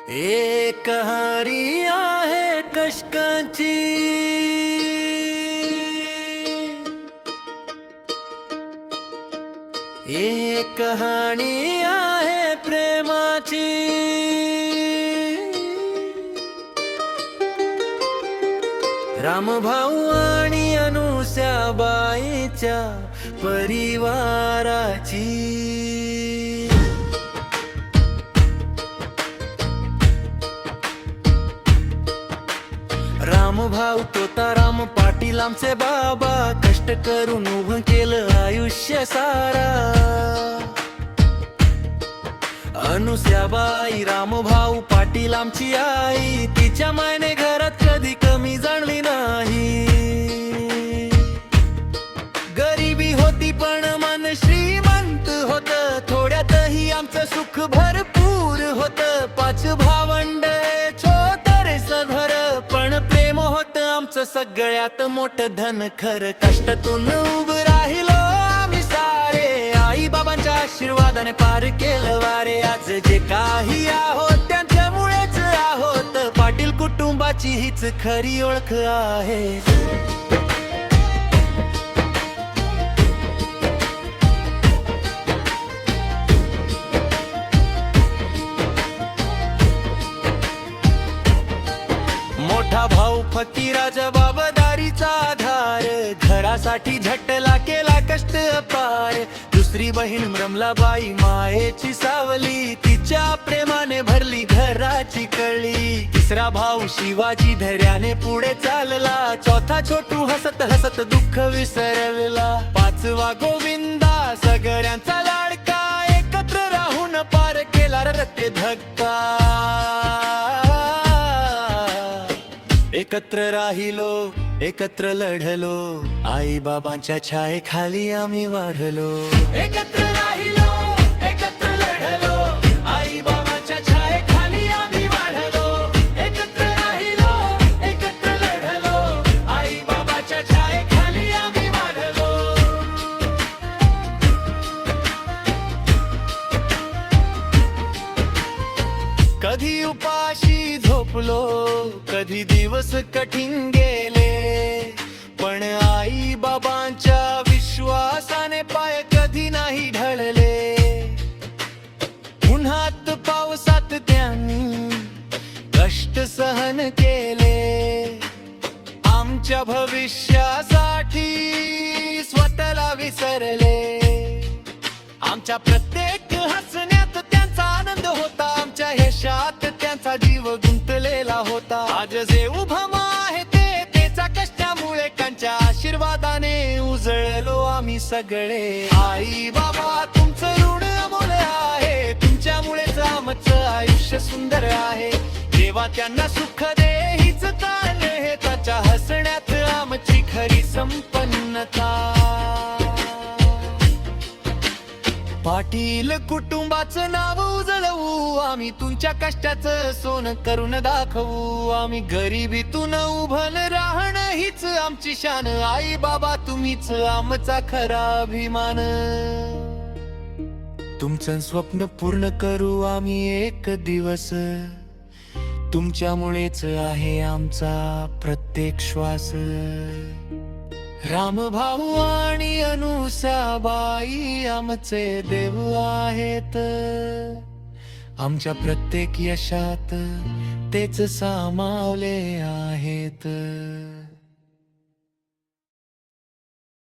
एक कहाणी आहे कष्टाची, एक कहाणी आहे प्रेमाची। रामभाऊ आणि अनुष्याबाईच्या परिवाराची। रामभाऊ तोताराम पाटील आमचे बाबा, कष्ट करून उभं केलं आयुष्य सारा। अनुष्याबाई रामभाऊ पाटील आमची आई, तिच्या मायने घरात कधी कमी जाणली नाही। गरिबी होती पण मन श्रीमंत होत, थोड्यातही आमचं सुख भरपूर होत। 5 भावंड छोटरे सधर, पण प्रेम होत आमचं सगळ्यात मोठं धन खरं। कष्टातून उभं राहिलो आम्ही सारे, आई बाबांच्या आशीर्वादाने पार केलं वारे। आज जे काही आहोत त्यांच्यामुळेच आहोत, पाटील कुटुंबाची हीच खरी ओळख आहे। मोठा भाऊ फकीरा जबाबदारीचा आधार, घरासाठी झटला केला कष्ट अपार। दुसरी बहीण मृमलाबाई मायेची सावली, तिच्या प्रेमाने भरली घराची कळी। तिसरा भाऊ शिवाजी धैर्याने पुढे चालला, चौथा छोटू हसत हसत दुःख विसरला। 5वा गोविंदा सगळ्यांचा लाडका, एकत्र राहून पार केला रट्टे धक्का। एकत्र राहिलो एकत्र लढलो, आई बाबांच्या छायेखाली आम्ही वाढलो। एकत्र राहिलो एकत्र लढलो, आई बाबांच्या छायेखाली आम्ही वाढलो। एकत्र राहिलो एकत्र लढलो, आई बाबाच्या छायेखाली आम्ही वाढलो। कधी उपाशी झोपलो, कधी दिवस कठीण गेले, पण आई बाबांच्या विश्वासाने पाय कधी नाही ढळले। उन्हात पावसात त्यांनी कष्ट सहन केले, आमच्या भविष्यासाठी स्वतःला विसरले। आमच्या प्रत्येक हसण्यात त्यांचा आनंद होता, आमच्या यशात त्यांचा जीव गुंतलेला होता। आज जे उभं आहे ते त्याचा कष्टामुळे, त्यांच्या आशीर्वादाने उजळलो आम्ही सगळे। आई बाबा तुमचं ऋण अमोल आहे, तुमच्यामुळेच आमचं आयुष्य सुंदर आहे। देवा त्यांना सुख दे हीच ताण हे, त्याच्या हसण्यात आमची खरी संपन्नता। पाटील कुटुंबाचं नाव उजळवू आम्ही, तुमच्या कष्टाचं सोनं करून दाखवू आम्ही। गरिबीतून उभं राहणं हीच आमची शान, आई बाबा तुम्हीच आमचा खरा अभिमान। तुमचं स्वप्न पूर्ण करू आम्ही एक दिवस, तुमच्यामुळेच आहे आमचा प्रत्येक श्वास। रामभाऊ आणि अनुष्याबाई आमचे देव आहेत, आमच्या प्रत्येक यशात तेच सामावले आहेत।